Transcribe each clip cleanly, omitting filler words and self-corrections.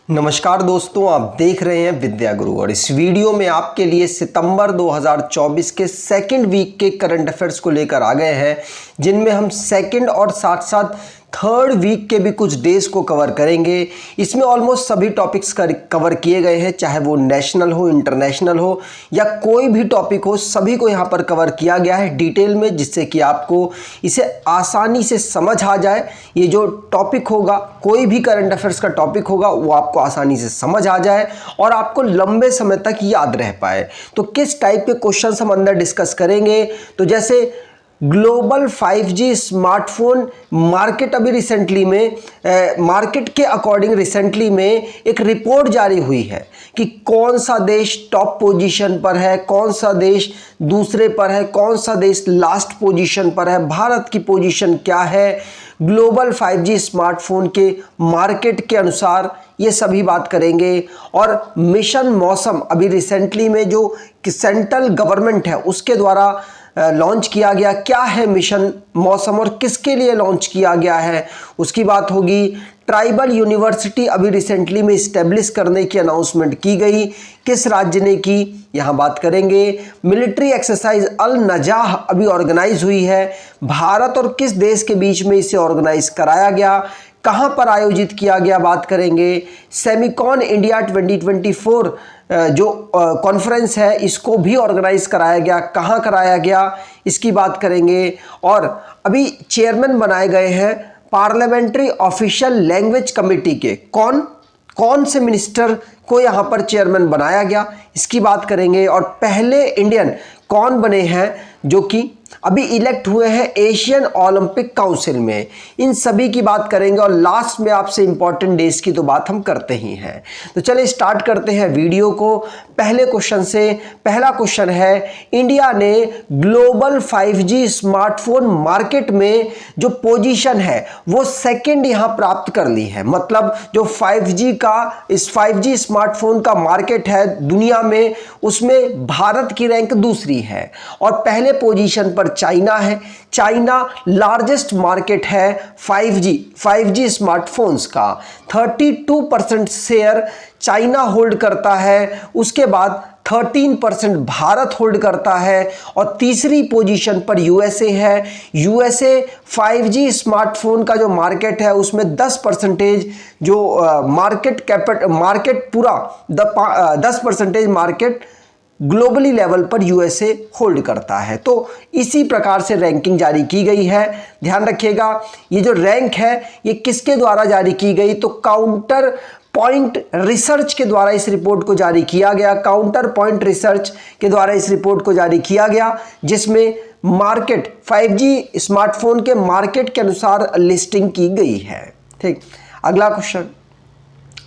नमस्कार दोस्तों, आप देख रहे हैं विद्या गुरु और इस वीडियो में आपके लिए सितंबर 2024 के सेकंड वीक के करंट अफेयर्स को लेकर आ गए हैं, जिनमें हम सेकंड और साथ साथ थर्ड वीक के भी कुछ डेज को कवर करेंगे। इसमें ऑलमोस्ट सभी टॉपिक्स कवर किए गए हैं, चाहे वो नेशनल हो, इंटरनेशनल हो या कोई भी टॉपिक हो, सभी को यहाँ पर कवर किया गया है डिटेल में, जिससे कि आपको इसे आसानी से समझ आ जाए। ये जो टॉपिक होगा, कोई भी करंट अफेयर्स का टॉपिक होगा, वो आपको आसानी से समझ आ जाए और आपको लंबे समय तक याद रह पाए। तो किस टाइप के क्वेश्चन हम अंदर डिस्कस करेंगे, तो जैसे ग्लोबल 5G स्मार्टफोन मार्केट अभी रिसेंटली में मार्केट के अकॉर्डिंग रिसेंटली में एक रिपोर्ट जारी हुई है कि कौन सा देश टॉप पोजीशन पर है, कौन सा देश दूसरे पर है, कौन सा देश लास्ट पोजीशन पर है, भारत की पोजीशन क्या है ग्लोबल 5G स्मार्टफोन के मार्केट के अनुसार, ये सभी बात करेंगे। और मिशन मौसम अभी रिसेंटली में जो सेंट्रल गवर्नमेंट है उसके द्वारा लॉन्च किया गया, क्या है मिशन मौसम और किसके लिए लॉन्च किया गया है, उसकी बात होगी। ट्राइबल यूनिवर्सिटी अभी रिसेंटली में इस्टेब्लिश करने की अनाउंसमेंट की गई, किस राज्य ने की, यहाँ बात करेंगे। मिलिट्री एक्सरसाइज अल नजाह अभी ऑर्गेनाइज हुई है, भारत और किस देश के बीच में इसे ऑर्गेनाइज कराया गया, कहाँ पर आयोजित किया गया, बात करेंगे। सेमिकॉन इंडिया 2024 जो कॉन्फ्रेंस है, इसको भी ऑर्गेनाइज कराया गया, कहाँ कराया गया, इसकी बात करेंगे। और अभी चेयरमैन बनाए गए हैं पार्लियामेंट्री ऑफिशियल लैंग्वेज कमेटी के, कौन से मिनिस्टर को यहाँ पर चेयरमैन बनाया गया, इसकी बात करेंगे। और पहले इंडियन कौन बने हैं जो कि अभी इलेक्ट हुए हैं एशियन ओलंपिक काउंसिल में, इन सभी की बात करेंगे। और लास्ट में आपसे इंपॉर्टेंट डेज की तो बात हम करते ही हैं। तो चलिए स्टार्ट करते हैं वीडियो को पहले क्वेश्चन से। पहला क्वेश्चन है, इंडिया ने ग्लोबल 5G स्मार्टफोन मार्केट में जो पोजीशन है वो सेकंड यहां प्राप्त कर ली है। मतलब जो 5G का, इस 5G स्मार्टफोन का मार्केट है दुनिया में, उसमें भारत की रैंक दूसरी है और पहले पोजीशन पर चाइना है। चाइना लार्जेस्ट मार्केट है 5G स्मार्टफोन्स का, 32% शेयर चाइना होल्ड करता है, उसके बाद 13% भारत होल्ड करता है और तीसरी पोजीशन पर यूएसए है। यूएसए 5G स्मार्टफोन का जो मार्केट है उसमें 10% जो मार्केट पूरा 10% मार्केट ग्लोबली लेवल पर यूएसए होल्ड करता है। तो इसी प्रकार से रैंकिंग जारी की गई है। ध्यान रखिएगा, ये जो रैंक है ये किसके द्वारा जारी की गई, तो काउंटर पॉइंट रिसर्च के द्वारा इस रिपोर्ट को जारी किया गया। काउंटर पॉइंट रिसर्च के द्वारा इस रिपोर्ट को जारी किया गया, जिसमें मार्केट 5G स्मार्टफोन के मार्केट के अनुसार लिस्टिंग की गई है। ठीक, अगला क्वेश्चन,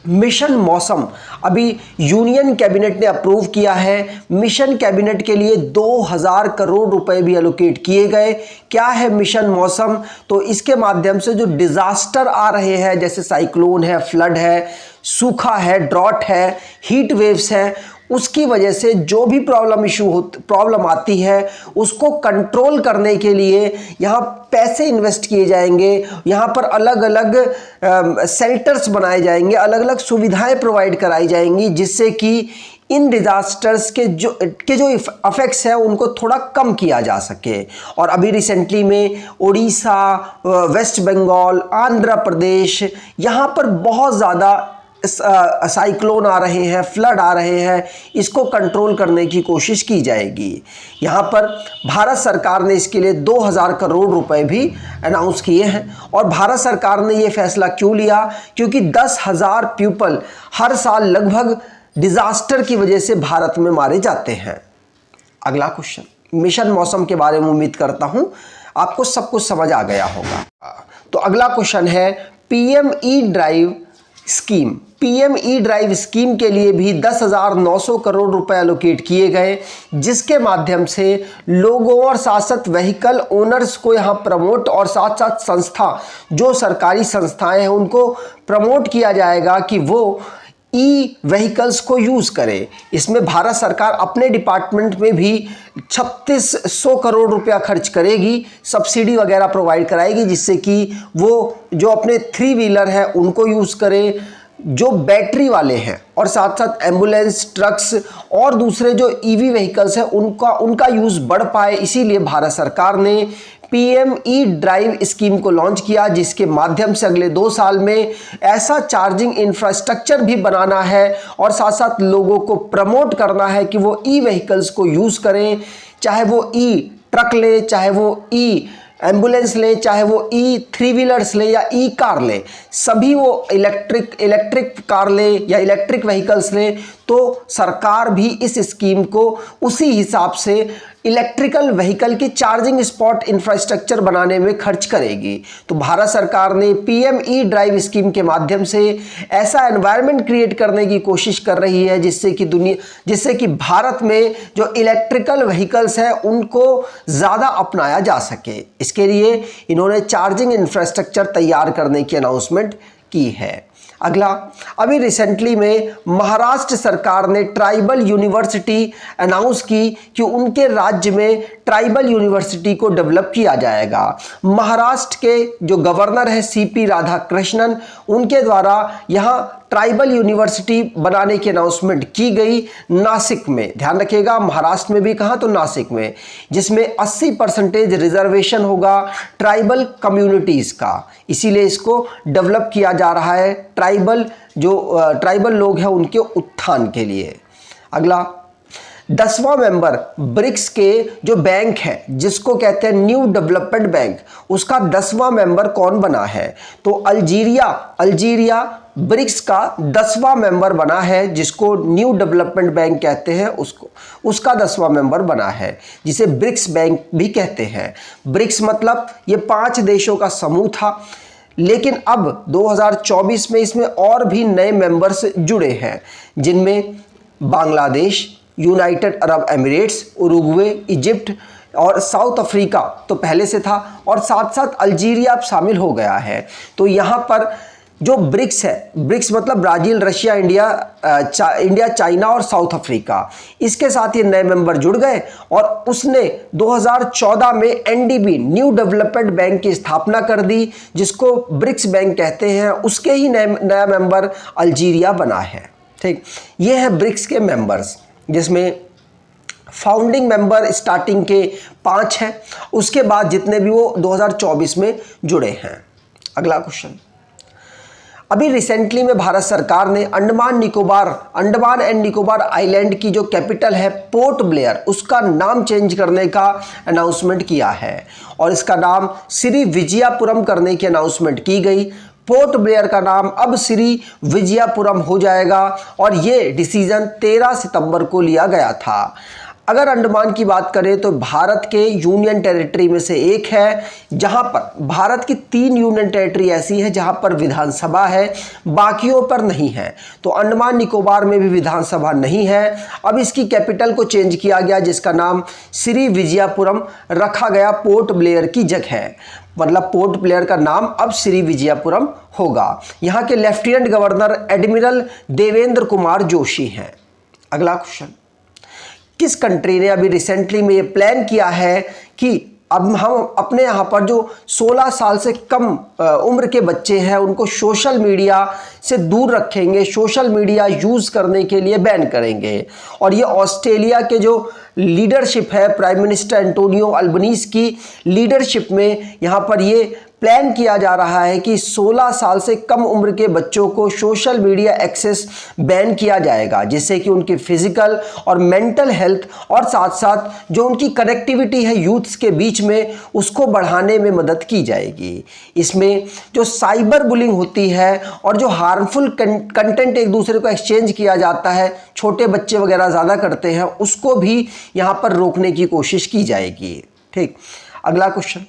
मिशन मौसम अभी यूनियन कैबिनेट ने अप्रूव किया है। मिशन कैबिनेट के लिए 2000 करोड़ रुपए भी एलोकेट किए गए। क्या है मिशन मौसम, तो इसके माध्यम से जो डिजास्टर आ रहे हैं, जैसे साइक्लोन है, फ्लड है, सूखा है, ड्रॉट है, हीट वेव्स है, उसकी वजह से जो भी प्रॉब्लम आती है उसको कंट्रोल करने के लिए यहाँ पैसे इन्वेस्ट किए जाएंगे। यहाँ पर अलग अलग शेल्टर्स बनाए जाएंगे, अलग अलग सुविधाएं प्रोवाइड कराई जाएंगी, जिससे कि इन डिजास्टर्स के जो इफेक्ट्स हैं उनको थोड़ा कम किया जा सके। और अभी रिसेंटली में उड़ीसा, वेस्ट बंगाल, आंध्र प्रदेश, यहाँ पर बहुत ज़्यादा साइक्लोन आ रहे हैं, फ्लड आ रहे हैं, इसको कंट्रोल करने की कोशिश की जाएगी। यहाँ पर भारत सरकार ने इसके लिए 2000 करोड़ रुपए भी अनाउंस किए हैं। और भारत सरकार ने ये फैसला क्यों लिया, क्योंकि 10,000 पीपल हर साल लगभग डिजास्टर की वजह से भारत में मारे जाते हैं। अगला क्वेश्चन, मिशन मौसम के बारे में उम्मीद करता हूं आपको सब कुछ समझ आ गया होगा। तो अगला क्वेश्चन है, PME drive scheme. PME drive scheme के लिए भी 10,900 करोड़ रुपए एलोकेट किए गए, जिसके माध्यम से लोगों और साथ साथ व्हीकल ओनर्स को यहाँ प्रमोट और साथ साथ संस्था, जो सरकारी संस्थाएं हैं उनको प्रमोट किया जाएगा कि वो ई व्हीकल्स को यूज़ करें। इसमें भारत सरकार अपने डिपार्टमेंट में भी 3600 करोड़ रुपया खर्च करेगी, सब्सिडी वगैरह प्रोवाइड कराएगी, जिससे कि वो जो अपने 3 व्हीलर है उनको यूज़ करें, जो बैटरी वाले हैं और साथ साथ एम्बुलेंस, ट्रक्स और दूसरे जो ईवी व्हीकल्स हैं उनका यूज़ बढ़ पाए, इसीलिए भारत सरकार ने पीएम ई ड्राइव स्कीम को लॉन्च किया, जिसके माध्यम से अगले 2 साल में ऐसा चार्जिंग इंफ्रास्ट्रक्चर भी बनाना है और साथ साथ लोगों को प्रमोट करना है कि वो ई व्हीकल्स को यूज़ करें, चाहे वो ई ट्रक ले, चाहे वो ई एम्बुलेंस ले, चाहे वो ई 3 व्हीलर्स ले या ई कार ले, सभी वो इलेक्ट्रिक कार ले या इलेक्ट्रिक व्हीकल्स ले, तो सरकार भी इस स्कीम को उसी हिसाब से इलेक्ट्रिकल व्हीकल की चार्जिंग स्पॉट इंफ्रास्ट्रक्चर बनाने में खर्च करेगी। तो भारत सरकार ने पीएम ई ड्राइव स्कीम के माध्यम से ऐसा एनवायरनमेंट क्रिएट करने की कोशिश कर रही है जिससे कि भारत में जो इलेक्ट्रिकल व्हीकल्स हैं उनको ज़्यादा अपनाया जा सके। इसके लिए इन्होंने चार्जिंग इंफ्रास्ट्रक्चर तैयार करने की अनाउंसमेंट की है। अगला, अभी रिसेंटली में महाराष्ट्र सरकार ने ट्राइबल यूनिवर्सिटी अनाउंस की कि उनके राज्य में ट्राइबल यूनिवर्सिटी को डेवलप किया जाएगा। महाराष्ट्र के जो गवर्नर है सीपी राधाकृष्णन, उनके द्वारा यहाँ ट्राइबल यूनिवर्सिटी बनाने की अनाउंसमेंट की गई नासिक में। ध्यान रखिएगा, महाराष्ट्र में भी कहाँ, तो नासिक में, जिसमें 80% रिजर्वेशन होगा ट्राइबल कम्युनिटीज़ का, इसीलिए इसको डेवलप किया जा रहा है ट्राइबल लोग हैं उनके उत्थान के लिए। अगला, 10वां मेंबर ब्रिक्स के जो बैंक है जिसको कहते हैं न्यू डेवलपमेंट बैंक, उसका 10वां मेंबर कौन बना है, तो अल्जीरिया ब्रिक्स का 10वां मेंबर बना है, जिसको न्यू डेवलपमेंट बैंक कहते हैं, उसका 10वां मेंबर बना है, जिसे ब्रिक्स बैंक भी कहते हैं। ब्रिक्स मतलब ये 5 देशों का समूह था, लेकिन अब 2024 में इसमें और भी नए मेंबर्स जुड़े हैं, जिनमें Bangladesh, United Arab Emirates, Uruguay, Egypt और साउथ अफ्रीका तो पहले से था, और साथ साथ अल्जीरिया अब शामिल हो गया है। तो यहाँ पर जो ब्रिक्स है, ब्रिक्स मतलब ब्राज़ील, रशिया, इंडिया, चाइना और साउथ अफ्रीका, इसके साथ ये नए मेंबर जुड़ गए और उसने 2014 में एनडीबी न्यू डेवलपमेंट बैंक की स्थापना कर दी, जिसको ब्रिक्स बैंक कहते हैं। उसके ही नया मेंबर अल्जीरिया बना है। ठीक, ये है ब्रिक्स के मेंबर्स, जिसमें फाउंडिंग मेंबर स्टार्टिंग के 5 हैं, उसके बाद जितने भी वो 2024 में जुड़े हैं। अगला क्वेश्चन, अभी रिसेंटली में भारत सरकार ने अंडमान एंड निकोबार आइलैंड की जो कैपिटल है पोर्ट ब्लेयर, उसका नाम चेंज करने का अनाउंसमेंट किया है और इसका नाम श्री विजयापुरम करने की अनाउंसमेंट की गई। पोर्ट ब्लेयर का नाम अब श्री विजयापुरम हो जाएगा और ये डिसीजन 13 सितंबर को लिया गया था। अगर अंडमान की बात करें तो भारत के यूनियन टेरिटरी में से एक है, जहां पर भारत की 3 यूनियन टेरिटरी ऐसी है जहां पर विधानसभा है, बाकियों पर नहीं है। तो अंडमान निकोबार में भी विधानसभा नहीं है। अब इसकी कैपिटल को चेंज किया गया, जिसका नाम श्री विजयापुरम रखा गया पोर्ट ब्लेयर की जगह, मतलब पोर्ट ब्लेयर का नाम अब श्री विजयापुरम होगा। यहाँ के lieutenant governor admiral Devendra Kumar Joshi हैं। अगला क्वेश्चन, किस कंट्री ने अभी रिसेंटली में ये प्लान किया है कि अब हम अपने यहाँ पर जो 16 साल से कम उम्र के बच्चे हैं उनको सोशल मीडिया से दूर रखेंगे, सोशल मीडिया यूज़ करने के लिए बैन करेंगे। और ये ऑस्ट्रेलिया के जो लीडरशिप है, प्राइम मिनिस्टर एंटोनियो अल्बनीज़ की लीडरशिप में यहाँ पर ये प्लान किया जा रहा है कि 16 साल से कम उम्र के बच्चों को सोशल मीडिया एक्सेस बैन किया जाएगा, जिससे कि उनकी फिजिकल और मेंटल हेल्थ और साथ साथ जो उनकी कनेक्टिविटी है यूथ्स के बीच में, उसको बढ़ाने में मदद की जाएगी। इसमें जो साइबर बुलिंग होती है और जो हार्मफुल कंटेंट एक दूसरे को एक्सचेंज किया जाता है, छोटे बच्चे वगैरह ज़्यादा करते हैं, उसको भी यहाँ पर रोकने की कोशिश की जाएगी। ठीक, अगला क्वेश्चन,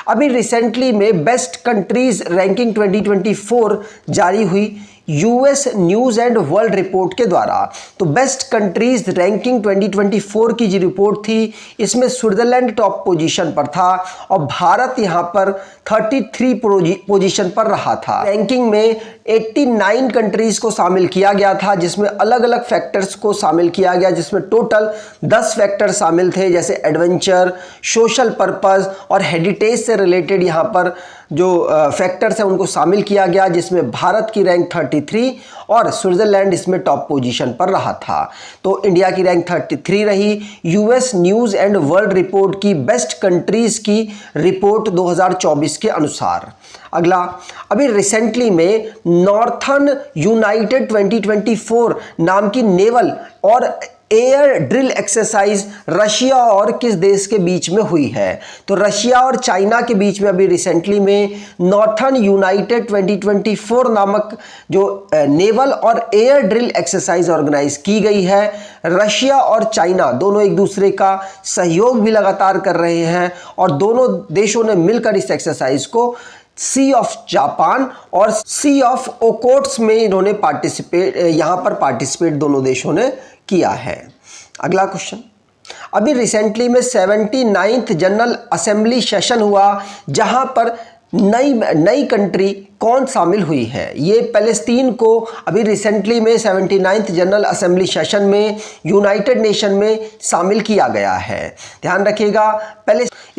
अभी रिसेंटली में बेस्ट कंट्रीज रैंकिंग 2024 जारी हुई US news and world report के द्वारा। तो बेस्ट कंट्रीज रैंकिंग 2024 की जो रिपोर्ट थी, इसमें स्विट्जरलैंड टॉप पोजीशन पर था और भारत यहाँ पर 33 पोजीशन पर रहा था। रैंकिंग में 89 कंट्रीज को शामिल किया गया था, जिसमें अलग अलग फैक्टर्स को शामिल किया गया, जिसमें टोटल 10 फैक्टर शामिल थे, जैसे एडवेंचर, सोशल पर्पस और हेरिटेज से रिलेटेड यहाँ पर जो फैक्टर्स हैं उनको शामिल किया गया, जिसमें भारत की रैंक 33 और स्विट्जरलैंड इसमें टॉप पोजीशन पर रहा था। तो इंडिया की रैंक 33 रही। US news and world report की बेस्ट कंट्रीज की रिपोर्ट 2024 के अनुसार। अगला, अभी रिसेंटली में नॉर्थर्न यूनाइटेड 2024 नाम की नेवल और एयर ड्रिल एक्सरसाइज रशिया और किस देश के बीच में हुई है? तो रशिया और चाइना के बीच में अभी रिसेंटली में नॉर्थर्न यूनाइटेड 2024 नामक जो नेवल और एयर ड्रिल एक्सरसाइज ऑर्गेनाइज की गई है। रशिया और चाइना दोनों एक दूसरे का सहयोग भी लगातार कर रहे हैं और दोनों देशों ने मिलकर इस एक्सरसाइज को सी ऑफ जापान और सी ऑफ ओकोट्स में इन्होंने पार्टिसिपेट दोनों देशों ने किया है। अगला क्वेश्चन, अभी रिसेंटली में 79th जनरल असेंबली सेशन हुआ, जहां पर नई कंट्री कौन शामिल हुई है? ये पैलेस्तीन को अभी रिसेंटली में 79th जनरल असेंबली सेशन में यूनाइटेड नेशन में शामिल किया गया है। ध्यान रखिएगा,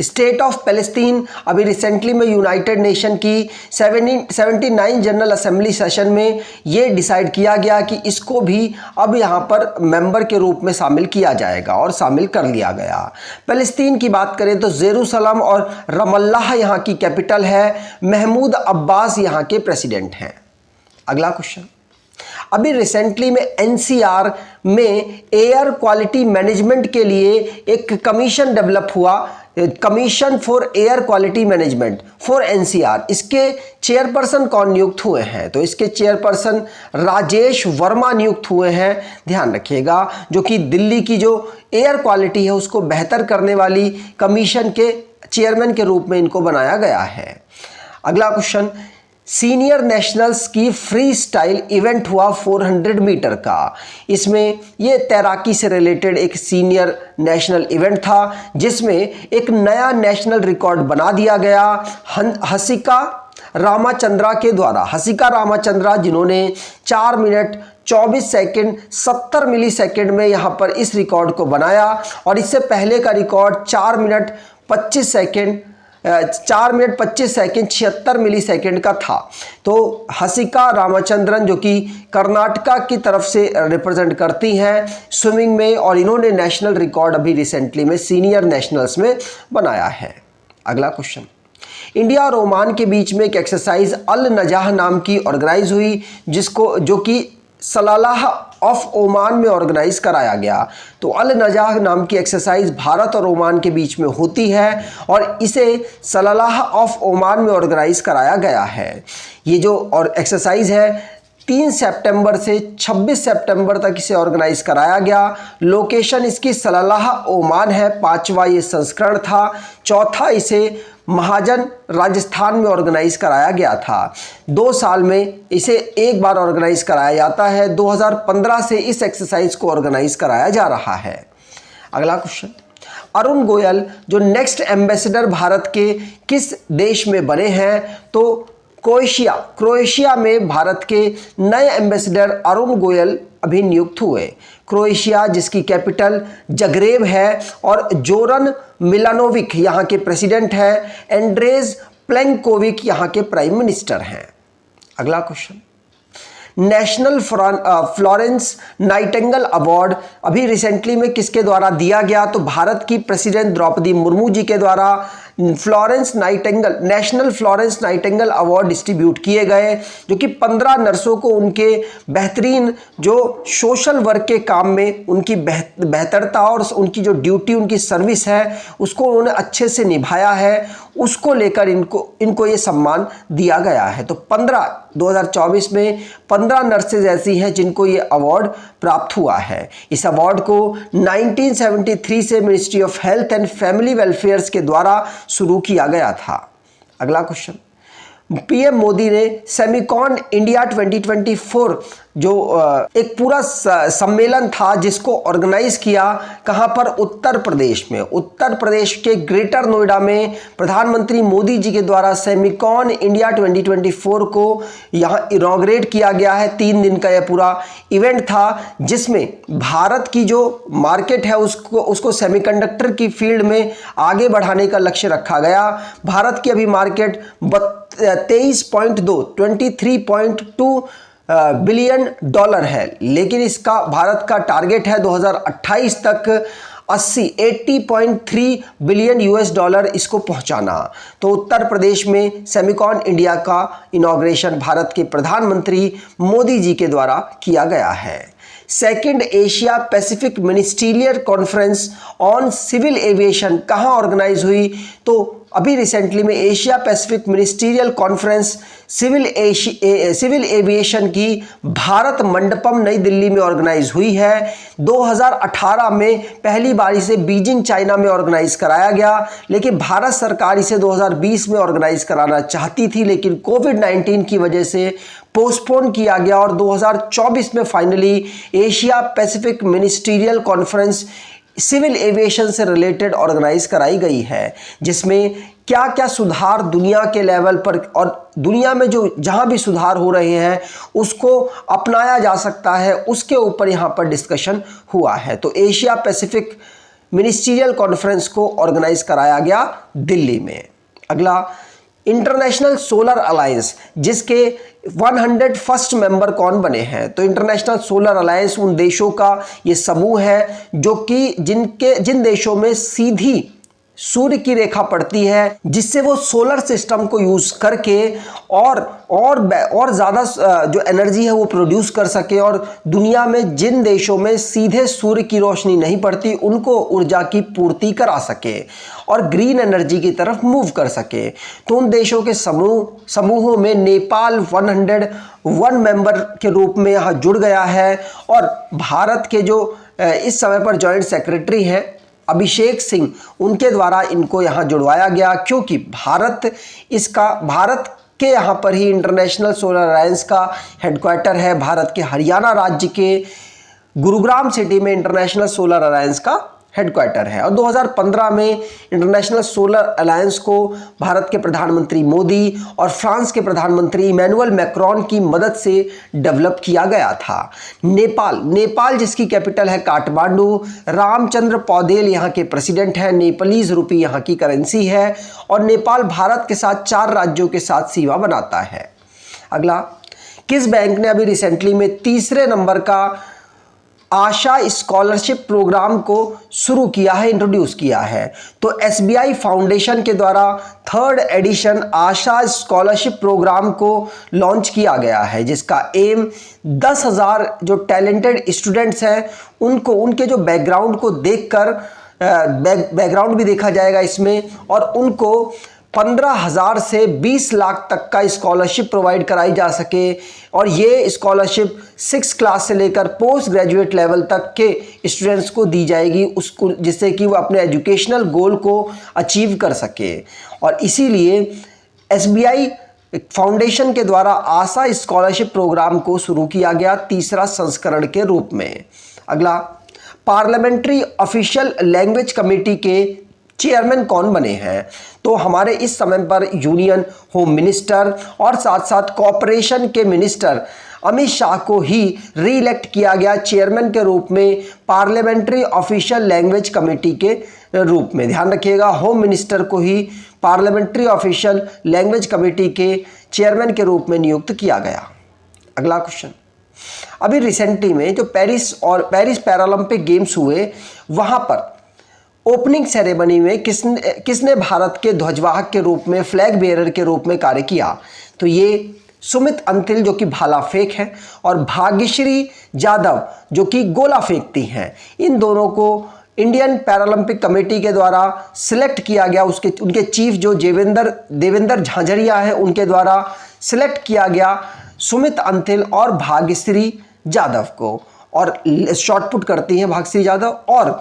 स्टेट ऑफ पैलेस्तीन अभी रिसेंटली में यूनाइटेड नेशन की 79 जनरल असेंबली सेशन में ये डिसाइड किया गया कि इसको भी अब यहाँ पर मेंबर के रूप में शामिल किया जाएगा और शामिल कर लिया गया। पैलेस्तीन की बात करें तो जेरूसलम और रमल्लाह यहाँ की कैपिटल है। महमूद अब्बास यहाँ के प्रेसिडेंट हैं। अगला क्वेश्चन, अभी रिसेंटली में एनसीआर में एयर क्वालिटी मैनेजमेंट के लिए एक कमीशन डेवलप हुआ, commission for air quality management for NCR. इसके चेयरपर्सन कौन नियुक्त हुए हैं? तो इसके चेयरपर्सन राजेश वर्मा नियुक्त हुए हैं। ध्यान रखिएगा, जो कि दिल्ली की जो एयर क्वालिटी है उसको बेहतर करने वाली कमीशन के चेयरमैन के रूप में इनको बनाया गया है। अगला क्वेश्चन, सीनियर नेशनल्स की फ्री स्टाइल इवेंट हुआ 400 मीटर का। इसमें ये तैराकी से रिलेटेड एक सीनियर नेशनल इवेंट था, जिसमें एक नया नेशनल रिकॉर्ड बना दिया गया हसिका रामाचंद्रा के द्वारा। हसिका रामाचंद्रा जिन्होंने 4 मिनट 24 सेकंड 70 मिली सेकंड में यहाँ पर इस रिकॉर्ड को बनाया, और इससे पहले का रिकॉर्ड 4 मिनट 25 सेकंड 76 मिली सेकंड का था। तो हसिका रामाचंद्रन जो कि कर्नाटका की तरफ से रिप्रेजेंट करती हैं स्विमिंग में, और इन्होंने नेशनल रिकॉर्ड अभी रिसेंटली में सीनियर नेशनल्स में बनाया है। अगला क्वेश्चन, इंडिया और ओमान के बीच में एक एक्सरसाइज अल नजाह नाम की ऑर्गेनाइज हुई, जो कि सलालाह ऑफ ओमान में ऑर्गेनाइज कराया गया। तो अल नजाह नाम की एक्सरसाइज भारत और ओमान के बीच में होती है और इसे सलालाह ऑफ ओमान में ऑर्गेनाइज कराया गया है। ये जो और एक्सरसाइज है 3 सितंबर से 26 सितंबर तक इसे ऑर्गेनाइज कराया गया। लोकेशन इसकी सलालाह ओमान है, 5वां ये संस्करण था। चौथा इसे महाजन राजस्थान में ऑर्गेनाइज कराया गया था। 2 साल में इसे एक बार ऑर्गेनाइज कराया जाता है। 2015 से इस एक्सरसाइज को ऑर्गेनाइज कराया जा रहा है। अगला क्वेश्चन, अरुण गोयल जो नेक्स्ट एम्बेसडर भारत के किस देश में बने हैं? तो क्रोएशिया में भारत के नए एम्बेसडर अरुण गोयल अभी नियुक्त हुए। क्रोएशिया जिसकी कैपिटल जग्रेब है, और जोरन मिलानोविक यहाँ के प्रेसिडेंट हैं। एंड्रेज प्लेंकोविक यहाँ के प्राइम मिनिस्टर हैं। अगला question, national Florence Nightingale award अभी रिसेंटली में किसके द्वारा दिया गया? तो भारत की प्रेसिडेंट द्रौपदी मुर्मू जी के द्वारा national Florence Nightingale award distribute किए गए, जो कि 15 नर्सों को उनके बेहतरीन जो सोशल वर्क के काम में उनकी बेहतरता और उनकी जो ड्यूटी उनकी सर्विस है उसको उन्होंने अच्छे से निभाया है, उसको लेकर इनको ये सम्मान दिया गया है। तो 2024 में 15 नर्सेज ऐसी हैं जिनको ये अवार्ड प्राप्त हुआ है। इस अवार्ड को 1973 से ministry of health and family welfare के द्वारा शुरू किया गया था। अगला क्वेश्चन, पीएम मोदी ने सेमिकॉन इंडिया 2024 जो एक पूरा सम्मेलन था जिसको ऑर्गेनाइज किया कहां पर, उत्तर प्रदेश में। उत्तर प्रदेश के ग्रेटर नोएडा में प्रधानमंत्री मोदी जी के द्वारा सेमिकॉन इंडिया 2024 को यहां इनॉग्रेट किया गया है। 3 दिन का यह पूरा इवेंट था जिसमें भारत की जो मार्केट है उसको सेमीकंडक्टर की फील्ड में आगे बढ़ाने का लक्ष्य रखा गया। भारत की अभी मार्केट 23.2 बिलियन डॉलर है, लेकिन इसका भारत का टारगेट है 2028 तक 80.3 बिलियन यूएस डॉलर इसको पहुंचाना। तो उत्तर प्रदेश में सेमिकॉन इंडिया का इनॉग्रेशन भारत के प्रधानमंत्री मोदी जी के द्वारा किया गया है। Second Asia Pacific ministerial conference on civil aviation कहां ऑर्गेनाइज हुई, तो अभी रिसेंटली में Asia Pacific ministerial conference civil aviation की भारत मंडपम नई दिल्ली में ऑर्गेनाइज हुई है। 2018 में पहली बार इसे बीजिंग चाइना में ऑर्गेनाइज कराया गया, लेकिन भारत सरकार इसे 2020 में ऑर्गेनाइज कराना चाहती थी, लेकिन कोविड-19 की वजह से पोस्टपोन किया गया और 2024 में finally Asia Pacific ministerial conference civil aviation से रिलेटेड ऑर्गेनाइज कराई गई है, जिसमें क्या क्या सुधार दुनिया के लेवल पर और दुनिया में जो जहां भी सुधार हो रहे हैं उसको अपनाया जा सकता है, उसके ऊपर यहां पर डिस्कशन हुआ है। तो एशिया पैसिफिक मिनिस्ट्रियल कॉन्फ्रेंस को ऑर्गेनाइज कराया गया दिल्ली में। अगला, इंटरनेशनल सोलर अलायंस, जिसके 101st मेंबर कौन बने हैं, तो इंटरनेशनल सोलर अलायंस उन देशों का ये समूह है जो कि जिन देशों में सीधी सूर्य की रेखा पड़ती है, जिससे वो सोलर सिस्टम को यूज करके और ज़्यादा जो एनर्जी है वो प्रोड्यूस कर सके, और दुनिया में जिन देशों में सीधे सूर्य की रोशनी नहीं पड़ती उनको ऊर्जा की पूर्ति करा सके और ग्रीन एनर्जी की तरफ मूव कर सके। तो उन देशों के समूहों में नेपाल 101 मेंबर के रूप में यहाँ जुड़ गया है, और भारत के जो इस समय पर जॉइंट सेक्रेटरी हैं अभिषेक सिंह, उनके द्वारा इनको यहाँ जुड़वाया गया, क्योंकि भारत के यहाँ पर ही इंटरनेशनल सोलर अलायंस का हेडक्वार्टर है। भारत के हरियाणा राज्य के गुरुग्राम सिटी में इंटरनेशनल सोलर अलायंस का हेडक्वार्टर है। और 2015 में इंटरनेशनल सोलर अलायंस को भारत के प्रधानमंत्री मोदी और फ्रांस के प्रधानमंत्री इमैनुअल मैक्रोन की मदद से डेवलप किया गया था। नेपाल जिसकी कैपिटल है काठमांडू, रामचंद्र पौडेल यहाँ के प्रेसिडेंट हैं। नेपालीज रुपी यहाँ की करेंसी है, और नेपाल भारत के साथ 4 राज्यों के साथ सीमा बनाता है। अगला, किस बैंक ने अभी रिसेंटली में 3रे नंबर का आशा स्कॉलरशिप प्रोग्राम को शुरू किया है, इंट्रोड्यूस किया है? तो एसबीआई फाउंडेशन के द्वारा 3rd एडिशन आशा स्कॉलरशिप प्रोग्राम को लॉन्च किया गया है, जिसका एम 10,000 जो टैलेंटेड स्टूडेंट्स हैं उनको उनके जो बैकग्राउंड को देखकर बैकग्राउंड भी देखा जाएगा इसमें, और उनको 15,000 से 20 लाख तक का स्कॉलरशिप प्रोवाइड कराई जा सके। और ये स्कॉलरशिप 6 क्लास से लेकर पोस्ट ग्रेजुएट लेवल तक के स्टूडेंट्स को दी जाएगी, उसको जिससे कि वो अपने एजुकेशनल गोल को अचीव कर सके। और इसीलिए एसबीआई फाउंडेशन के द्वारा आशा स्कॉलरशिप प्रोग्राम को शुरू किया गया 3रा संस्करण के रूप में। अगला, पार्लियामेंट्री ऑफिशियल लैंग्वेज कमेटी के चेयरमैन कौन बने हैं? तो हमारे इस समय पर यूनियन होम मिनिस्टर और साथ साथ कॉरपोरेशन के मिनिस्टर अमित शाह को ही रीइलेक्ट किया गया चेयरमैन के रूप में पार्लियामेंट्री ऑफिशियल लैंग्वेज कमेटी के रूप में। ध्यान रखिएगा, होम मिनिस्टर को ही पार्लियामेंट्री ऑफिशियल लैंग्वेज कमेटी के चेयरमैन के रूप में नियुक्त किया गया। अगला क्वेश्चन, अभी रिसेंटली में जो पेरिस पैरालंपिक गेम्स हुए, वहां पर ओपनिंग सेरेमनी में किसने भारत के ध्वजवाहक के रूप में, फ्लैग बेयरर के रूप में कार्य किया? तो ये सुमित अंतिल जो कि भाला फेंक है, और भाग्यश्री जाधव जो कि गोला फेंकती हैं। इन दोनों को इंडियन पैरालंपिक कमेटी के द्वारा सिलेक्ट किया गया। उनके चीफ जो देवेंद्र झांझरिया है, उनके द्वारा सिलेक्ट किया गया सुमित अंतिल और भाग्यश्री जाधव को, और शॉटपुट करती हैं भाग्यश्री जाधव। और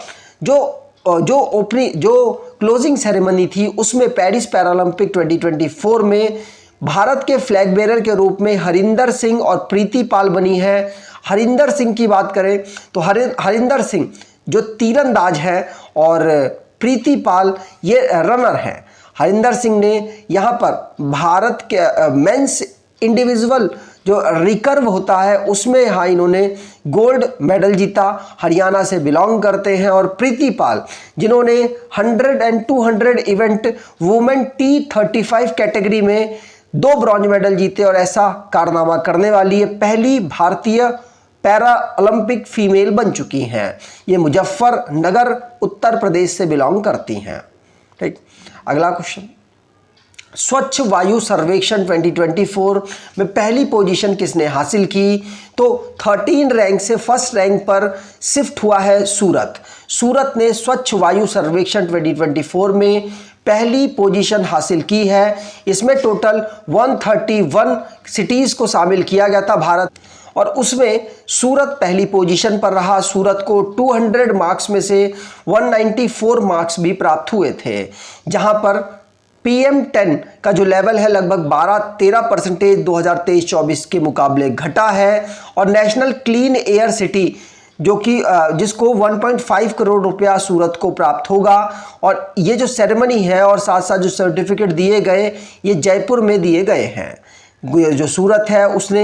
जो क्लोजिंग सेरेमनी थी उसमें पेरिस पैरालंपिक 2024 में भारत के फ्लैग बेरर के रूप में हरिंदर सिंह और प्रीति पाल बनी है। हरिंदर सिंह की बात करें तो हरिंदर सिंह जो तीरंदाज है और प्रीति पाल ये रनर है। हरिंदर सिंह ने यहाँ पर भारत के मेंस इंडिविजुअल जो रिकर्व होता है उसमें यहाँ इन्होंने गोल्ड मेडल जीता, हरियाणा से बिलोंग करते हैं। और प्रीति पाल जिन्होंने 100 and 200 event women T35 category में 2 ब्रॉन्ज मेडल जीते और ऐसा कारनामा करने वाली ये पहली भारतीय पैरा ओलंपिक फीमेल बन चुकी हैं। ये मुजफ्फरनगर उत्तर प्रदेश से बिलोंग करती हैं। ठीक, अगला क्वेश्चन, स्वच्छ वायु सर्वेक्षण 2024 में पहली पोजीशन किसने हासिल की? तो 13 रैंक से फर्स्ट रैंक पर शिफ्ट हुआ है सूरत। सूरत ने स्वच्छ वायु सर्वेक्षण 2024 में पहली पोजीशन हासिल की है। इसमें टोटल 131 सिटीज को शामिल किया गया था भारत, और उसमें सूरत पहली पोजीशन पर रहा। सूरत को 200 मार्क्स में से 194 मार्क्स भी प्राप्त हुए थे, जहां पर PM10 का जो लेवल है लगभग 12-13% 2023-24 के मुकाबले घटा है। और नेशनल क्लीन एयर सिटी जो कि जिसको 1.5 करोड़ रुपया सूरत को प्राप्त होगा। और ये जो सेरेमनी है और साथ साथ जो सर्टिफिकेट दिए गए ये जयपुर में दिए गए हैं। जो सूरत है उसने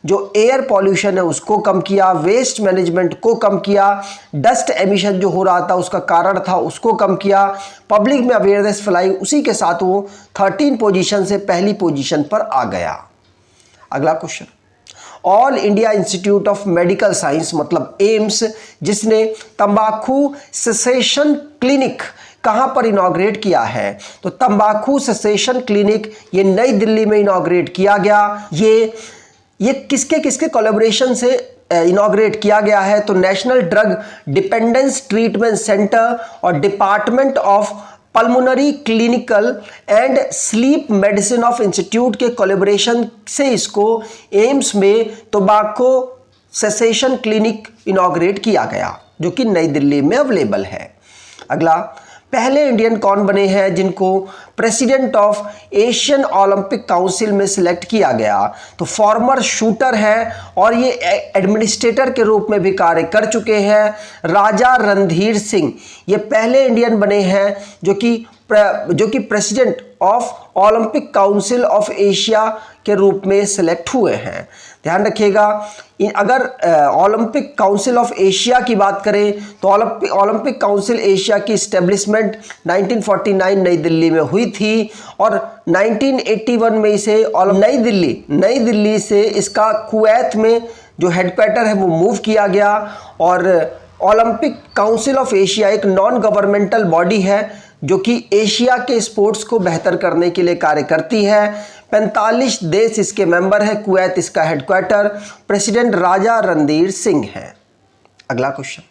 जो एयर पॉल्यूशन है उसको कम किया, वेस्ट मैनेजमेंट को कम किया, डस्ट एमिशन जो हो रहा था उसका कारण था उसको कम किया, पब्लिक में अवेयरनेस फैलाई, उसी के साथ वो 13 पोजीशन से पहली पोजीशन पर आ गया। अगला question, all India institute of medical science मतलब एम्स जिसने तंबाकू सेसेशन क्लिनिक कहां पर इनॉग्रेट किया है? तो तंबाकू सेसेशन क्लिनिक ये नई दिल्ली में इनॉग्रेट किया गया। ये किसके किसके कोलैबोरेशन से इनॉग्रेट किया गया है? तो national drug dependence treatment centre और department of pulmonary clinical and sleep medicine of institute के कोलैबोरेशन से इसको एम्स में तंबाकू सेसेशन क्लिनिक इनॉग्रेट किया गया, जो कि नई दिल्ली में अवेलेबल है। अगला, पहले इंडियन कौन बने हैं जिनको president of Asian Olympic council में सिलेक्ट किया गया? तो फॉर्मर शूटर है और ये एडमिनिस्ट्रेटर के रूप में भी कार्य कर चुके हैं। राजा रणधीर सिंह ये पहले इंडियन बने हैं जो कि president of Olympic council of Asia के रूप में सिलेक्ट हुए हैं। ध्यान रखिएगा, अगर ओलंपिक काउंसिल ऑफ एशिया की बात करें तो ओलंपिक काउंसिल एशिया की इस्टेब्लिशमेंट 1949 नई दिल्ली में हुई थी और 1981 में इसे नई दिल्ली से इसका कुवैत में जो हेडक्वार्टर है वो मूव किया गया। और ओलंपिक काउंसिल ऑफ एशिया एक नॉन गवर्नमेंटल बॉडी है जो कि एशिया के स्पोर्ट्स को बेहतर करने के लिए कार्य करती है। 45 देश इसके मेंबर हैं, कुवैत इसका हेडक्वार्टर, प्रेसिडेंट राजा रणधीर सिंह हैं। अगला question,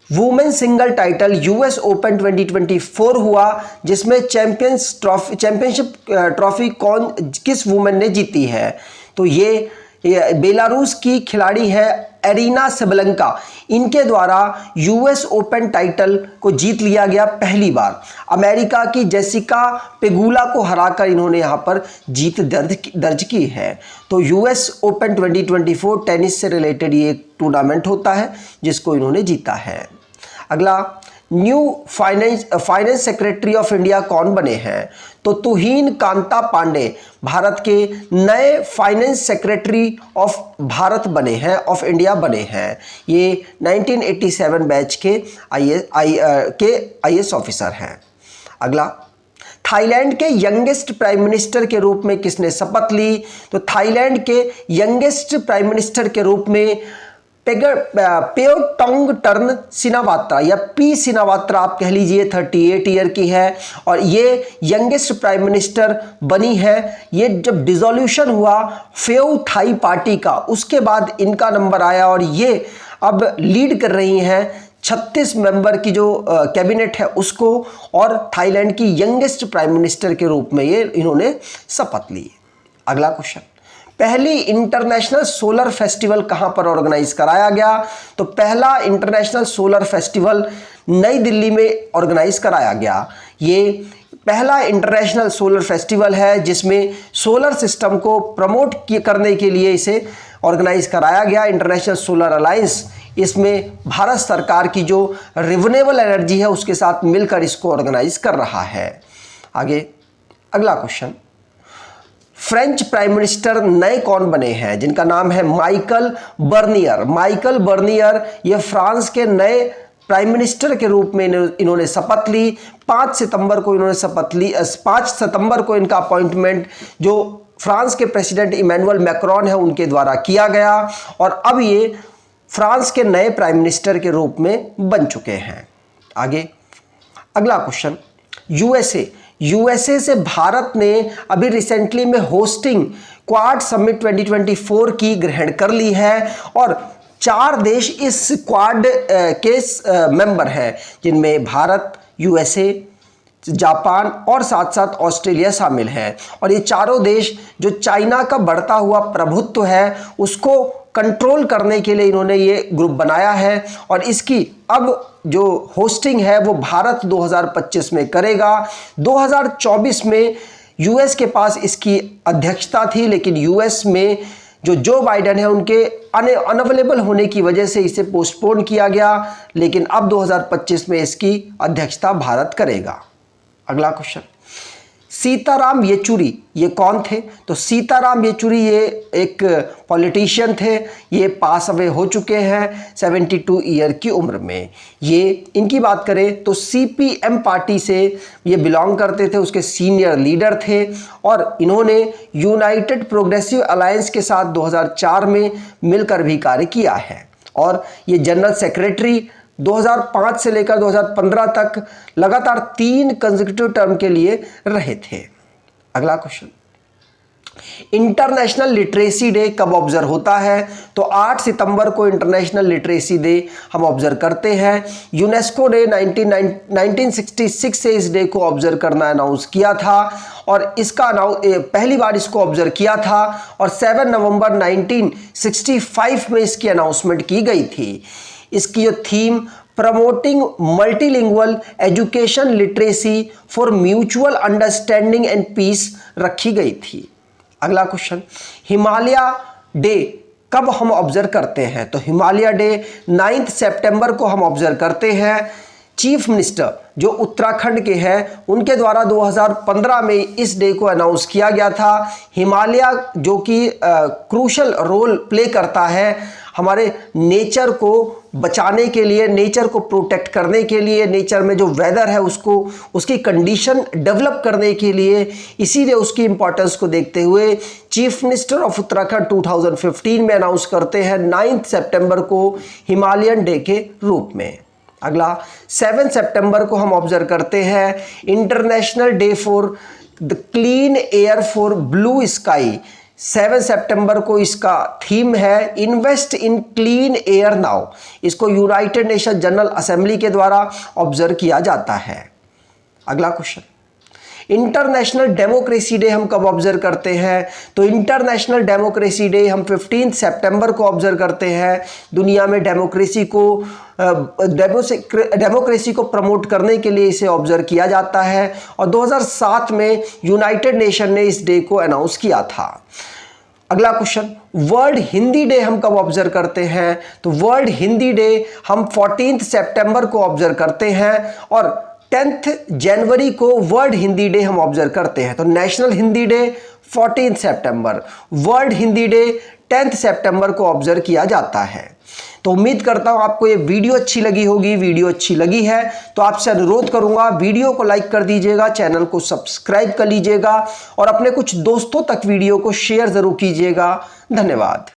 women single title US open 2024 हुआ जिसमें चैंपियनशिप ट्रॉफी किस वुमेन ने जीती है? तो ये बेलारूस की खिलाड़ी है एरिना सेबलेंका। इनके द्वारा यूएस ओपन टाइटल को जीत लिया गया पहली बार। अमेरिका की जेसिका पेगुला को हराकर इन्होंने यहां पर जीत दर्ज की है। तो यूएस ओपन 2024 टेनिस से रिलेटेड ये एक टूर्नामेंट होता है जिसको इन्होंने जीता है। अगला, new finance secretary of India कौन बने हैं? तो तुहीन कांता पांडे भारत के नए फाइनेंस सेक्रेटरी ऑफ भारत बने हैं, ऑफ इंडिया बने हैं। ये 1987 बैच के आईएएस ऑफिसर हैं। अगला, थाईलैंड के यंगेस्ट प्राइम मिनिस्टर के रूप में किसने शपथ ली? तो थाईलैंड के यंगेस्ट प्राइम मिनिस्टर के रूप में पेओटोंग टर्न सिनावात्रा या पी सिनावात्रा आप कह लीजिए 38 ईयर की है और ये यंगेस्ट प्राइम मिनिस्टर बनी है। ये जब डिसोल्यूशन हुआ फेउ थाई पार्टी का उसके बाद इनका नंबर आया और ये अब लीड कर रही हैं 36 मेंबर की जो कैबिनेट है उसको, और थाईलैंड की यंगेस्ट प्राइम मिनिस्टर के रूप में ये इन्होंने शपथ ली। अगला क्वेश्चन, पहली इंटरनेशनल सोलर फेस्टिवल कहां पर ऑर्गेनाइज कराया गया? तो पहला इंटरनेशनल सोलर फेस्टिवल नई दिल्ली में ऑर्गेनाइज कराया गया। ये पहला इंटरनेशनल सोलर फेस्टिवल है जिसमें सोलर सिस्टम को प्रमोट करने के लिए इसे ऑर्गेनाइज कराया गया। इंटरनेशनल सोलर अलायंस इसमें भारत सरकार की जो रिन्यूएबल एनर्जी है उसके साथ मिलकर इसको ऑर्गेनाइज कर रहा है। आगे अगला क्वेश्चन, फ्रेंच प्राइम मिनिस्टर नए कौन बने हैं? जिनका नाम है माइकल बर्नियर। माइकल बर्नियर ये फ्रांस के नए प्राइम मिनिस्टर के रूप में इन्होंने शपथ ली। 5 सितंबर को इन्होंने शपथ ली। 5 सितंबर को इनका अपॉइंटमेंट जो फ्रांस के प्रेसिडेंट इमैनुअल मैक्रोन है उनके द्वारा किया गया और अब ये फ्रांस के नए प्राइम मिनिस्टर के रूप में बन चुके हैं। आगे अगला क्वेश्चन, यूएसए से भारत ने अभी रिसेंटली में होस्टिंग क्वाड समिट 2024 की ग्रहण कर ली है और 4 देश इस क्वाड के मेंबर हैं जिनमें भारत, यूएसए, जापान और साथ साथ ऑस्ट्रेलिया शामिल है। और ये चारों देश जो चाइना का बढ़ता हुआ प्रभुत्व है उसको कंट्रोल करने के लिए इन्होंने ये ग्रुप बनाया है और इसकी अब जो होस्टिंग है वो भारत 2025 में करेगा। 2024 में यूएस के पास इसकी अध्यक्षता थी लेकिन यूएस में जो बाइडेन है उनके अनअवेलेबल होने की वजह से इसे पोस्टपोन किया गया, लेकिन अब 2025 में इसकी अध्यक्षता भारत करेगा। अगला क्वेश्चन, सीताराम येचुरी ये कौन थे? तो सीताराम येचुरी ये एक पॉलिटिशियन थे। ये पास अवे हो चुके हैं 72 ईयर की उम्र में। ये इनकी बात करें तो सीपीएम पार्टी से ये बिलोंग करते थे, उसके सीनियर लीडर थे और इन्होंने यूनाइटेड प्रोग्रेसिव अलायंस के साथ 2004 में मिलकर भी कार्य किया है और ये जनरल सेक्रेटरी 2005 से लेकर 2015 तक लगातार 3 कंसेक्यूटिव टर्म के लिए रहे थे। अगला क्वेश्चन, इंटरनेशनल लिटरेसी डे कब ऑब्जर्व होता है? तो 8 सितंबर को इंटरनेशनल लिटरेसी डे हम ऑब्जर्व करते हैं। यूनेस्को ने 1966 से इस डे को ऑब्जर्व करना अनाउंस किया था और इसका पहली बार इसको ऑब्जर्व किया था और 7 नवंबर 1965 में इसकी अनाउंसमेंट की गई थी। इसकी जो theme promoting multilingual education literacy for mutual understanding and peace रखी गई थी। अगला क्वेश्चन, हिमालय डे कब हम ऑब्जर्व करते हैं? तो हिमालय डे 9 सितंबर को हम ऑब्जर्व करते हैं। चीफ मिनिस्टर जो उत्तराखंड के हैं उनके द्वारा 2015 में इस डे को अनाउंस किया गया था। हिमालय जो कि क्रूशल रोल प्ले करता है हमारे नेचर को बचाने के लिए, नेचर को प्रोटेक्ट करने के लिए, नेचर में जो वेदर है उसको उसकी कंडीशन डेवलप करने के लिए, इसीलिए उसकी इंपॉर्टेंस को देखते हुए चीफ मिनिस्टर ऑफ उत्तराखंड 2015 में अनाउंस करते हैं 9 सितंबर को हिमालयन डे के रूप में। अगला 7 सितंबर को हम ऑब्जर्व करते हैं international day for the clean air for blue sky. 7 सितंबर को इसका थीम है invest in clean air now. इसको यूनाइटेड नेशन जनरल असेंबली के द्वारा ऑब्जर्व किया जाता है। अगला क्वेश्चन, इंटरनेशनल डेमोक्रेसी डे हम कब ऑब्जर्व करते हैं? तो इंटरनेशनल डेमोक्रेसी डे हम 15 सितंबर को ऑब्जर्व करते हैं। दुनिया में डेमोक्रेसी को प्रमोट करने के लिए इसे ऑब्जर्व किया जाता है और 2007 में यूनाइटेड नेशन ने इस डे को अनाउंस किया था। अगला क्वेश्चन, वर्ल्ड हिंदी डे हम कब ऑब्जर्व करते हैं? तो वर्ल्ड हिंदी डे हम 14 सितंबर को ऑब्जर्व करते हैं और 10 जनवरी को वर्ल्ड हिंदी डे हम ऑब्जर्व करते हैं। तो नेशनल हिंदी डे 14 सितंबर, वर्ल्ड हिंदी डे 10 सितंबर को ऑब्जर्व किया जाता है। तो उम्मीद करता हूं आपको ये वीडियो अच्छी लगी होगी। वीडियो अच्छी लगी है तो आपसे अनुरोध करूंगा वीडियो को लाइक कर दीजिएगा, चैनल को सब्सक्राइब कर लीजिएगा और अपने कुछ दोस्तों तक वीडियो को शेयर जरूर कीजिएगा। धन्यवाद।